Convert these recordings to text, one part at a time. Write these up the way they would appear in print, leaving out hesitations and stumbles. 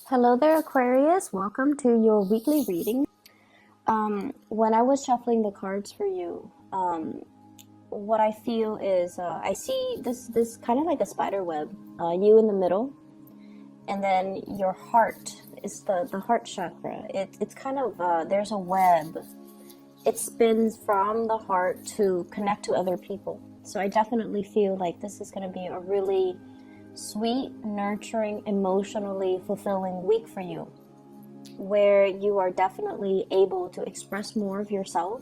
Hello there, Aquarius. Welcome to your weekly reading. When I was shuffling the cards for you, what I feel is I see this kind of like a spider web, you in the middle, and then your heart is the heart chakra. It's kind of, there's a web. It spins from the heart to connect to other people. So I definitely feel like this is going to be a really sweet, nurturing, emotionally fulfilling week for you, where you are definitely able to express more of yourself,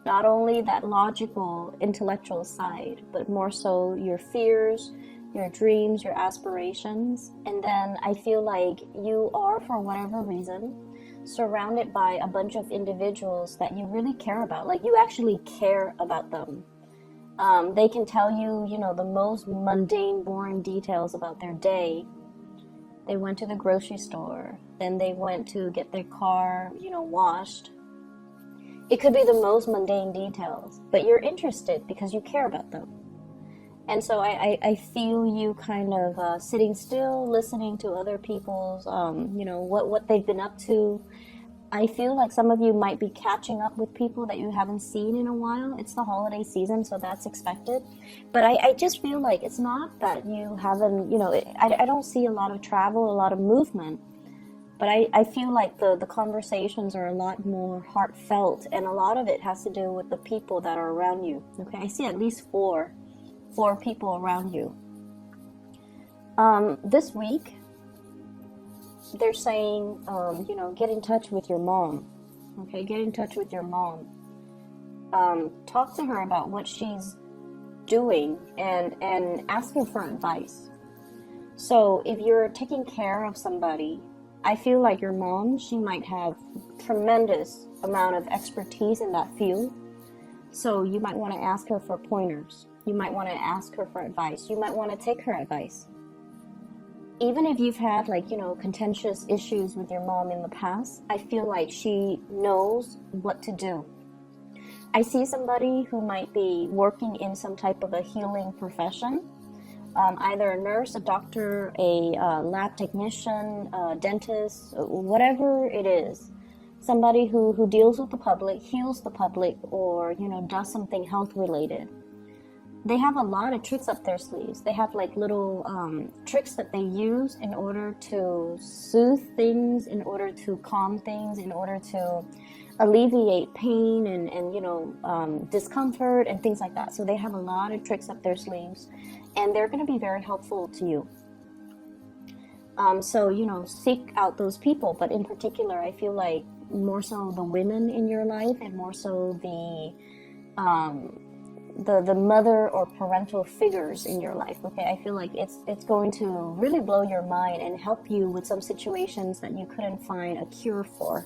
not only that logical, intellectual side, but more so your fears, your dreams, your aspirations. And then I feel like you are, for whatever reason, surrounded by a bunch of individuals that you really care about. Like, you actually care about them. They can tell you, the most mundane, boring details about their day. They went to the grocery store, then they went to get their car, washed. It could be the most mundane details, but you're interested because you care about them. And so I feel you kind of sitting still, listening to other people's, what they've been up to. I feel like some of you might be catching up with people that you haven't seen in a while. It's the holiday season, so that's expected. But I just feel like it's not that you haven't, I don't see a lot of travel, a lot of movement. But I feel like the conversations are a lot more heartfelt, and a lot of it has to do with the people that are around you. Okay, I see at least four people around you. This week, they're saying, get in touch with your mom. Okay, get in touch with your mom. Talk to her about what she's doing and ask her for advice. So if you're taking care of somebody, I feel like your mom, she might have tremendous amount of expertise in that field. So you might want to ask her for pointers. You might want to ask her for advice. You might want to take her advice. Even if you've had contentious issues with your mom in the past, I feel like she knows what to do. I see somebody who might be working in some type of a healing profession, either a nurse, a doctor, a lab technician, a dentist, whatever it is. Somebody who deals with the public, heals the public, or does something health related. They have a lot of tricks up their sleeves. They have like little tricks that they use in order to soothe things, in order to calm things, in order to alleviate pain and discomfort and things like that. So they have a lot of tricks up their sleeves, and they're going to be very helpful to you. So seek out those people, but in particular, I feel like more so the women in your life, and more so the mother or parental figures in your life. Okay, I feel like it's going to really blow your mind and help you with some situations that you couldn't find a cure for.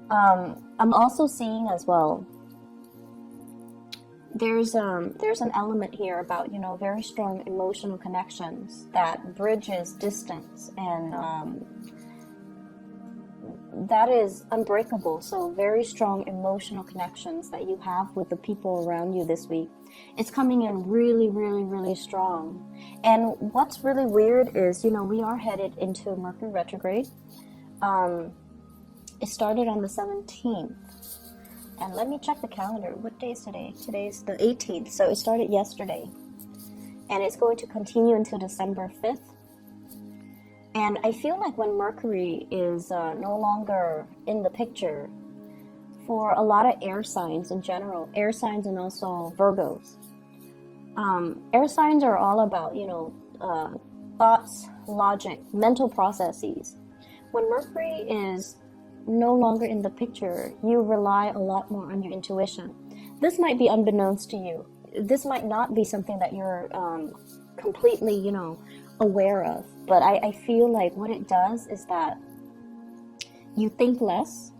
I'm also seeing as well, there's an element here about very strong emotional connections that bridges distance, and that is unbreakable. So very strong emotional connections that you have with the people around you this week. It's coming in really, really, really strong. And what's really weird is, we are headed into Mercury retrograde. It started on the 17th. And let me check the calendar. What day is today? Today's the 18th. So it started yesterday. And it's going to continue until December 5th. And I feel like when Mercury is no longer in the picture, for a lot of air signs in general, air signs and also Virgos, air signs are all about, thoughts, logic, mental processes. When Mercury is no longer in the picture, you rely a lot more on your intuition. This might be unbeknownst to you. This might not be something that you're completely, aware of. But I feel like what it does is that you think less,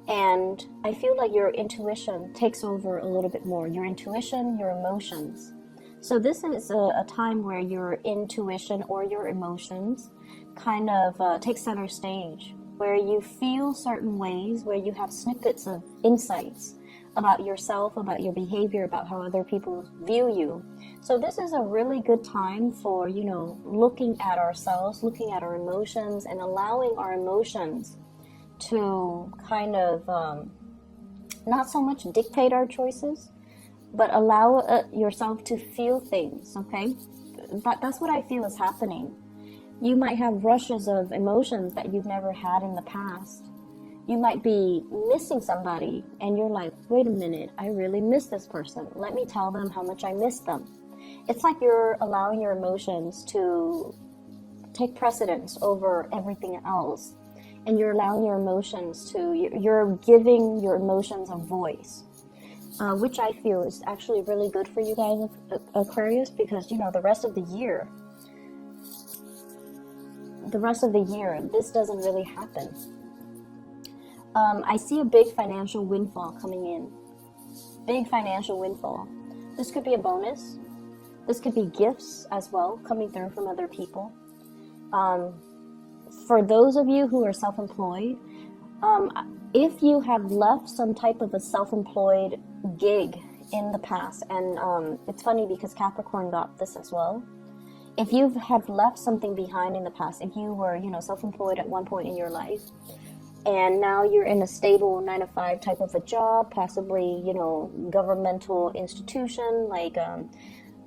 and I feel like your intuition takes over a little bit more. Your intuition, your emotions. So this is a time where your intuition or your emotions kind of take center stage, where you feel certain ways, where you have snippets of insights about yourself, about your behavior, about how other people view you, So this is a really good time for, looking at ourselves, looking at our emotions, and allowing our emotions to kind of not so much dictate our choices, but allow yourself to feel things, okay? That's what I feel is happening. You might have rushes of emotions that you've never had in the past. You might be missing somebody and you're like, wait a minute, I really miss this person. Let me tell them how much I miss them. It's like you're allowing your emotions to take precedence over everything else. And you're allowing your emotions you're giving your emotions a voice. Which I feel is actually really good for you guys, Aquarius, because, the rest of the year, this doesn't really happen. I see a big financial windfall coming in. Big financial windfall. This could be a bonus. This could be gifts as well, coming through from other people. For those of you who are self-employed, if you have left some type of a self-employed gig in the past, and it's funny because Capricorn got this as well. If you have left something behind in the past, if you were, self-employed at one point in your life, and now you're in a stable 9-to-5 type of a job, possibly, governmental institution, like,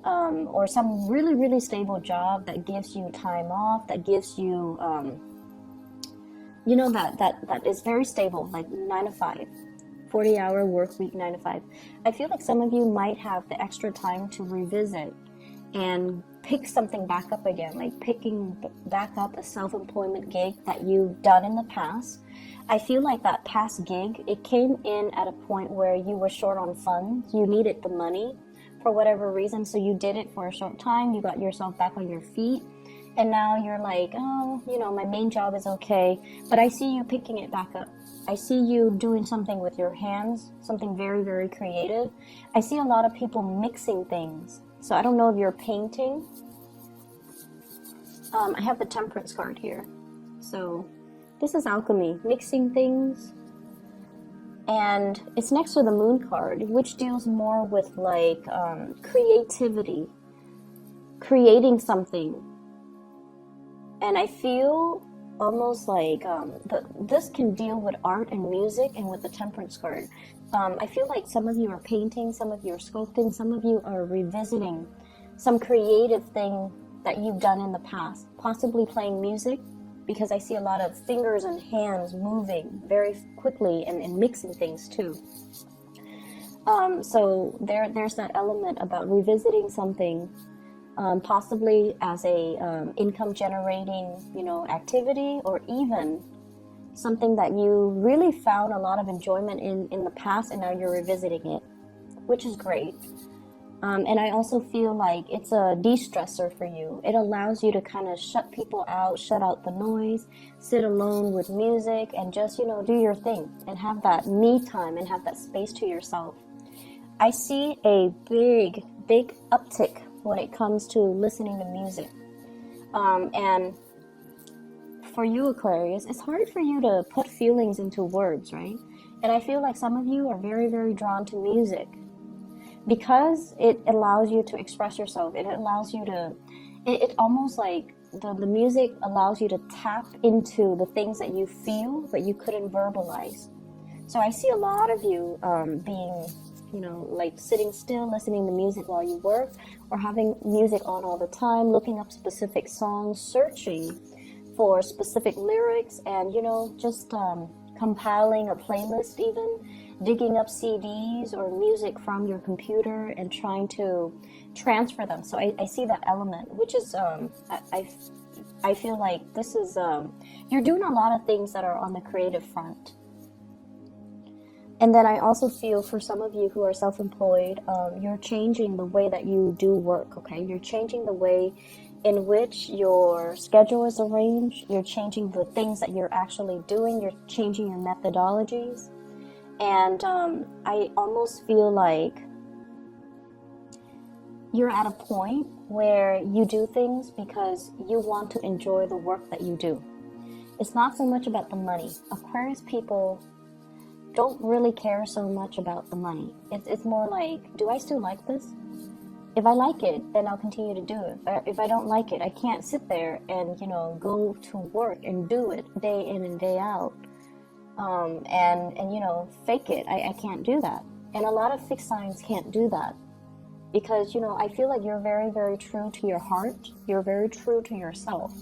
or some really, really stable job that gives you time off, that gives you, that is very stable, like 9-to-5, 40-hour work week, 9-to-5. I feel like some of you might have the extra time to revisit and pick something back up again, like picking back up a self-employment gig that you've done in the past. I feel like that past gig, it came in at a point where you were short on funds. You needed the money for whatever reason, so you did it for a short time. You got yourself back on your feet, and now you're like, oh, my main job is okay, but I see you picking it back up. I see you doing something with your hands, something very, very creative. I see a lot of people mixing things. So I don't know if you're painting. I have the Temperance card here. So this is alchemy, mixing things. And it's next to the Moon card, which deals more with like creativity, creating something. And I feel almost like this can deal with art and music, and with the Temperance card. I feel like some of you are painting, some of you are sculpting, some of you are revisiting some creative thing that you've done in the past, possibly playing music, because I see a lot of fingers and hands moving very quickly and mixing things too. So there's that element about revisiting something, possibly as a income generating, activity, or even something that you really found a lot of enjoyment in the past, and now you're revisiting it, which is great. And I also feel like it's a de-stressor for you. It allows you to kind of shut people out, shut out the noise, sit alone with music, and just, do your thing and have that me time and have that space to yourself. I see a big, big uptick when it comes to listening to music. And for you, Aquarius, it's hard for you to put feelings into words, right? And I feel like some of you are very, very drawn to music, because it allows you to express yourself. It allows you to, it almost like the music allows you to tap into the things that you feel, but you couldn't verbalize. So I see a lot of you being, like sitting still, listening to music while you work, or having music on all the time, looking up specific songs, searching for specific lyrics, and, just compiling a playlist, even digging up CDs or music from your computer and trying to transfer them. So I see that element, which is, I feel like this is, you're doing a lot of things that are on the creative front. And then I also feel for some of you who are self-employed, you're changing the way that you do work, okay? You're changing the way in which your schedule is arranged. You're changing the things that you're actually doing. You're changing your methodologies. And I almost feel like you're at a point where you do things because you want to enjoy the work that you do. It's not so much about the money. Aquarius people don't really care so much about the money. It's more like, do I still like this? If I like it, then I'll continue to do it. If I don't like it, I can't sit there and, go to work and do it day in and day out. And fake it. I can't do that. And a lot of fixed signs can't do that. Because, I feel like you're very, very true to your heart. You're very true to yourself.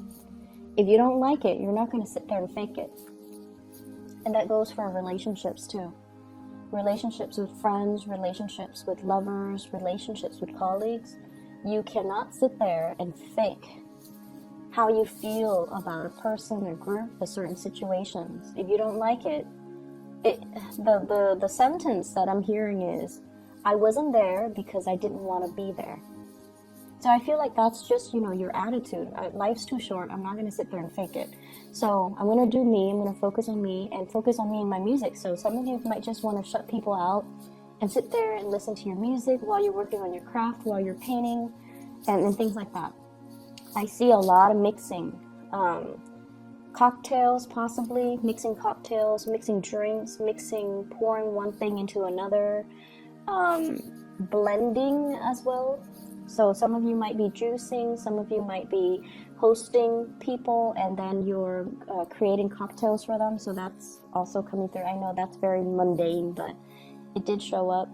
If you don't like it, you're not going to sit there and fake it. And that goes for relationships too. Relationships with friends, relationships with lovers, relationships with colleagues. You cannot sit there and fake how you feel about a person, a group, a certain situations. If you don't like it, the sentence that I'm hearing is, I wasn't there because I didn't want to be there. So I feel like that's just, your attitude. Life's too short. I'm not going to sit there and fake it. So I'm going to do me. I'm going to focus on me and focus on me and my music. So some of you might just want to shut people out and sit there and listen to your music while you're working on your craft, while you're painting, and things like that. I see a lot of mixing. Cocktails, possibly. Mixing cocktails, mixing drinks, pouring one thing into another. Blending as well. So some of you might be juicing, some of you might be hosting people, and then you're creating cocktails for them. So that's also coming through. I know that's very mundane, but it did show up.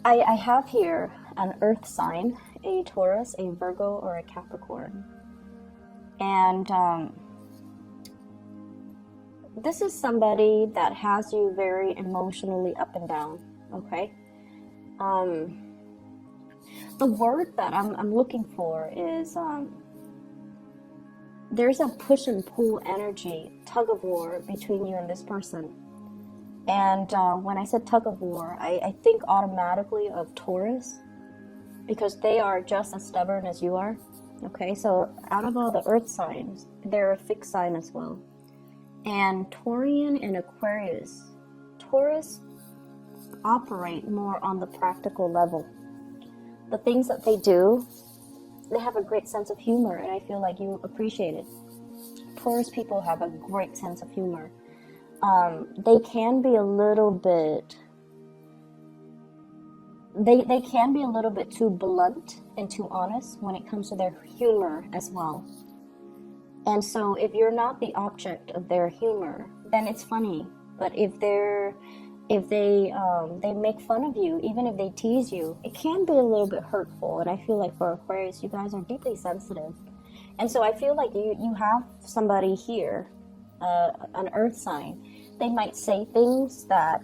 I have here an earth sign, a Taurus, a Virgo, or a Capricorn. And this is somebody that has you very emotionally up and down, okay? The word that I'm looking for is there's a push and pull energy, tug of war between you and this person. And when I said tug of war, I think automatically of Taurus, because they are just as stubborn as you are. Okay, so out of all the earth signs, they're a fixed sign as well. And Taurian and Aquarius, Taurus operate more on the practical level. The things that they do, they have a great sense of humor, and I feel like you appreciate it. Taurus people have a great sense of humor. They can be a little bit, they can be a little bit too blunt and too honest when it comes to their humor as well. And so if you're not the object of their humor, then it's funny. But if they make fun of you, even if they tease you, it can be a little bit hurtful. And I feel like for Aquarius, you guys are deeply sensitive. And so I feel like you have somebody here, an earth sign. They might say things that,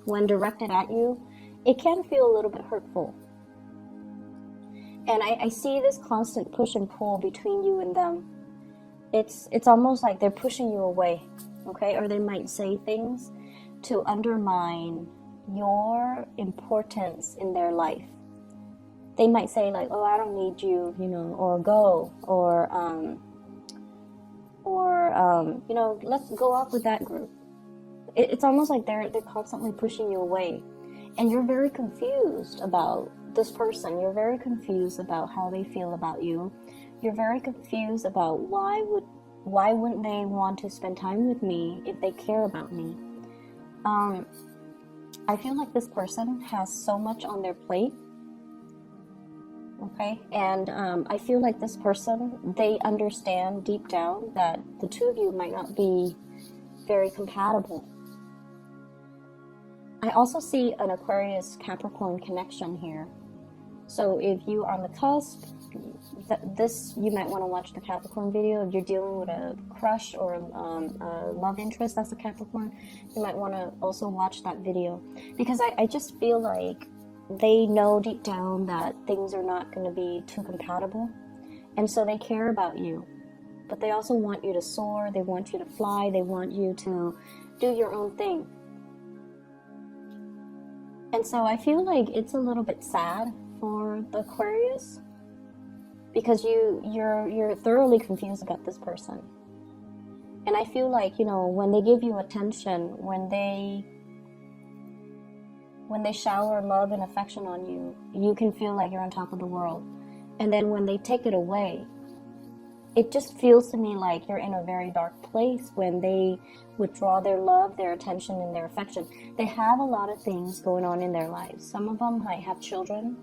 when directed at you, it can feel a little bit hurtful. And I see this constant push and pull between you and them. It's almost like they're pushing you away, okay? Or they might say things to undermine your importance in their life. They might say like, oh, I don't need you, or go, or let's go off with that group. It's almost like they're constantly pushing you away. And you're very confused about this person. You're very confused about how they feel about you. You're very confused about why wouldn't they want to spend time with me if they care about me? I feel like this person has so much on their plate. Okay, and I feel like this person, they understand deep down that the two of you might not be very compatible. I also see an Aquarius Capricorn connection here. So if you are on the cusp, you might want to watch the Capricorn video. If you're dealing with a crush or a love interest that's a Capricorn, you might want to also watch that video. Because I just feel like they know deep down that things are not going to be too compatible. And so they care about you. But they also want you to soar. They want you to fly. They want you to do your own thing. And so I feel like it's a little bit sad for the Aquarius, because you're thoroughly confused about this person. And I feel like, when they give you attention, when they shower love and affection on you, you can feel like you're on top of the world. And then when they take it away, it just feels to me like you're in a very dark place when they withdraw their love, their attention, and their affection. They have a lot of things going on in their lives. Some of them might have children.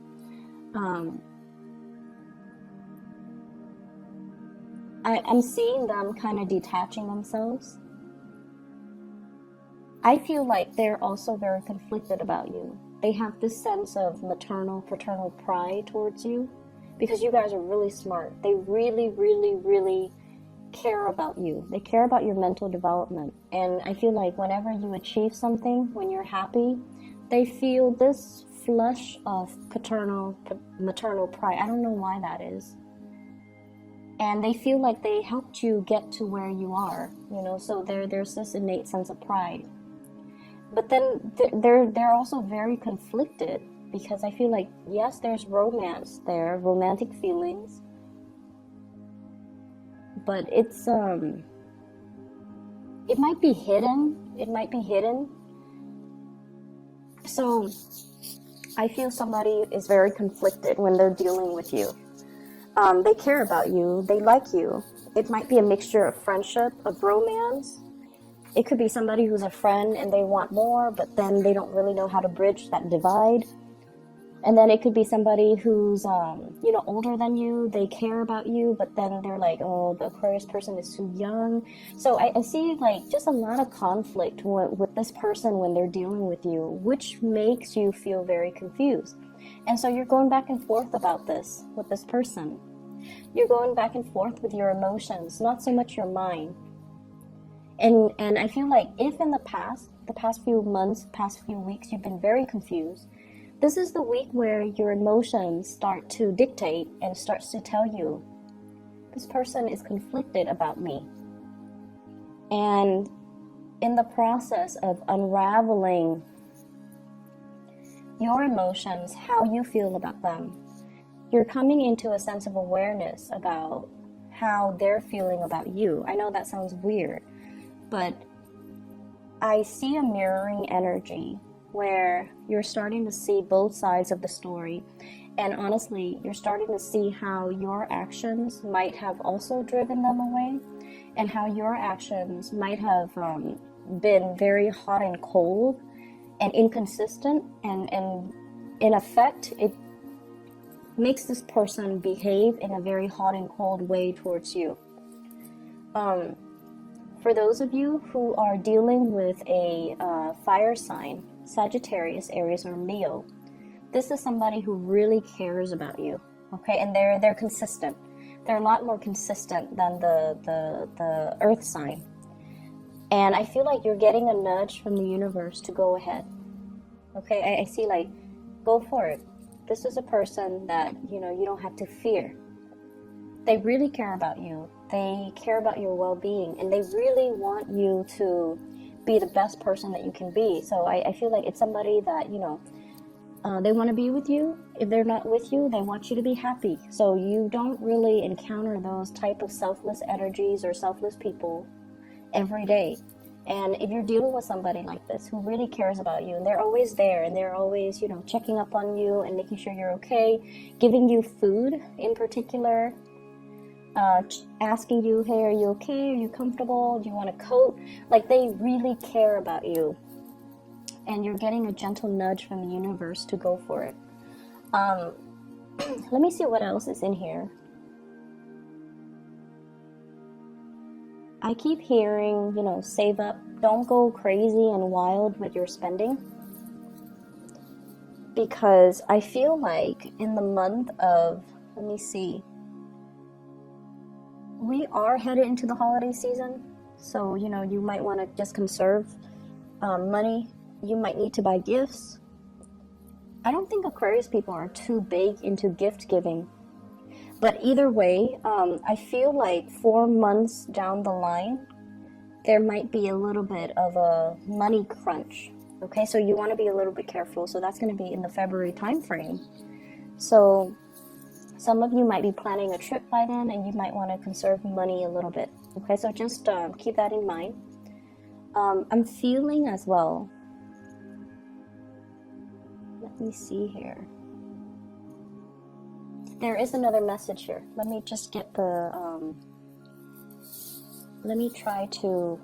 I'm seeing them kind of detaching themselves. I feel like they're also very conflicted about you. They have this sense of maternal, paternal pride towards you because you guys are really smart. They really, really, really care about you. They care about your mental development. And I feel like whenever you achieve something, when you're happy, they feel this flush of paternal, maternal pride. I don't know why that is. And they feel like they helped you get to where you are, you know, so there's this innate sense of pride. But then they're also very conflicted because I feel like, yes, there's romance there, romantic feelings, but it's it might be hidden. It might be hidden. So I feel somebody is very conflicted when they're dealing with you. They care about you. They like you. It might be a mixture of friendship, of romance. It could be somebody who's a friend and they want more, but then they don't really know how to bridge that divide. And then it could be somebody who's, you know, older than you. They care about you, but then they're like, oh, the Aquarius person is too young. So I see like just a lot of conflict with this person when they're dealing with you, which makes you feel very confused. And so you're going back and forth about this with this person. You're going back and forth with your emotions, not so much your mind. And I feel like if in the past few months, past few weeks, you've been very confused, this is the week where your emotions start to dictate and starts to tell you, this person is conflicted about me. And in the process of unraveling your emotions, how you feel about them, you're coming into a sense of awareness about how they're feeling about you. I know that sounds weird, but I see a mirroring energy where you're starting to see both sides of the story. And honestly, you're starting to see how your actions might have also driven them away, and how your actions might have been very hot and cold and inconsistent, and in effect, it makes this person behave in a very hot and cold way towards you. For those of you who are dealing with a fire sign, Sagittarius, Aries, or Leo, this is somebody who really cares about you, okay? And they're consistent. They're a lot more consistent than the Earth sign. And I feel like you're getting a nudge from the universe to go ahead, okay? I see like, go for it. This is a person that, you know, you don't have to fear. They really care about you. They care about your well-being, and they really want you to be the best person that you can be. So I feel like it's somebody that, you know, they want to be with you. If they're not with you, they want you to be happy. So you don't really encounter those type of selfless energies or selfless people every day. And if you're dealing with somebody like this who really cares about you, and they're always there, and they're always, you know, checking up on you and making sure you're okay, giving you food in particular, asking you, hey, are you okay? Are you comfortable? Do you want a coat? Like, they really care about you. And you're getting a gentle nudge from the universe to go for it. Let me see what else is in here. I keep hearing, you know, save up. Don't go crazy and wild with your spending. Because I feel like in the month of, let me see, we are headed into the holiday season, so, you know, you might want to just conserve money. You might need to buy gifts. I don't think Aquarius people are too big into gift giving, but either way, I feel like 4 months down the line, there might be a little bit of a money crunch. Okay, so you want to be a little bit careful. So that's going to be in the February time frame. So some of you might be planning a trip by then, and you might want to conserve money a little bit. Okay, so just keep that in mind. I'm feeling as well. Let me see here. There is another message here. Let me just get the let me try to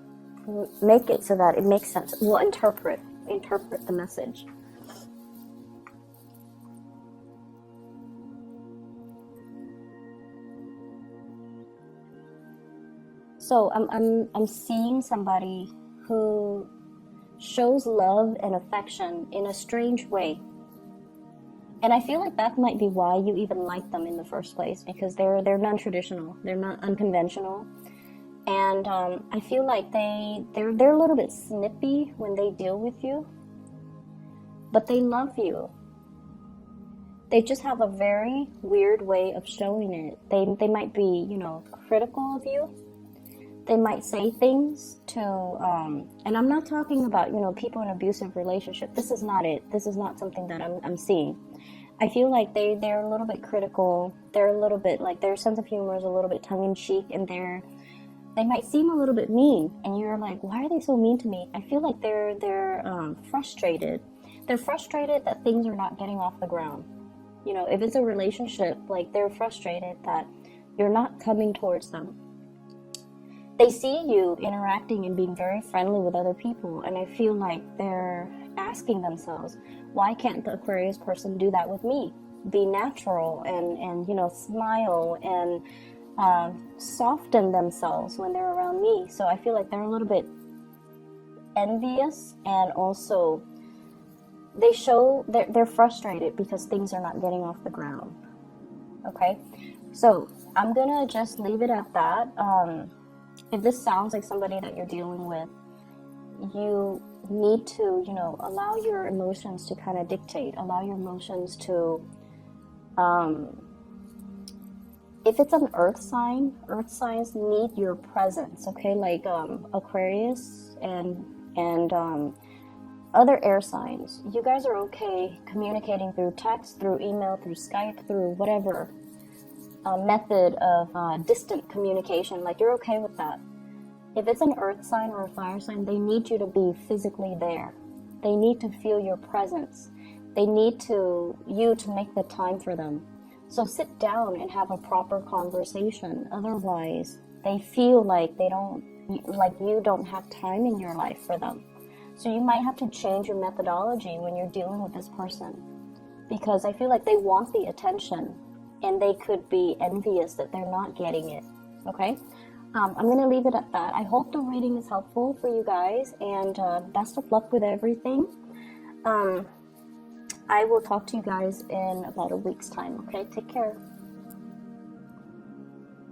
make it so that it makes sense. We'll interpret the message. So I'm seeing somebody who shows love and affection in a strange way. And I feel like that might be why you even like them in the first place, because they're non-traditional, they're not unconventional. And I feel like they're a little bit snippy when they deal with you, but they love you. They just have a very weird way of showing it. They might be, you know, critical of you. They might say things to, and I'm not talking about, you know, people in abusive relationship. This is not it. This is not something that I'm seeing. I feel like they're a little bit critical. They're a little bit like, their sense of humor is a little bit tongue-in-cheek, and they might seem a little bit mean, and you're like, why are they so mean to me? I feel like they're frustrated. They're frustrated that things are not getting off the ground. You know, if it's a relationship, like, they're frustrated that you're not coming towards them. They see you interacting and being very friendly with other people, and I feel like they're asking themselves, why can't the Aquarius person do that with me? Be natural and you know, smile and soften themselves when they're around me. So I feel like they're a little bit envious, and also they show they're frustrated because things are not getting off the ground. Okay, so I'm gonna just leave it at that. If this sounds like somebody that you're dealing with, you need to, you know, allow your emotions to kind of dictate, allow your emotions to, if it's an earth signs need your presence, okay? Like Aquarius and other air signs. You guys are okay communicating through text, through email, through Skype, through whatever method of distant communication. Like, you're okay with that. If it's an earth sign or a fire sign, they need you to be physically there. They need to feel your presence. They need you to make the time for them. So sit down and have a proper conversation. Otherwise, they feel like you don't have time in your life for them. So you might have to change your methodology when you're dealing with this person, because I feel like they want the attention, and they could be envious that they're not getting it. Okay? I'm going to leave it at that. I hope the reading is helpful for you guys, and best of luck with everything. I will talk to you guys in about a week's time. Okay? Take care.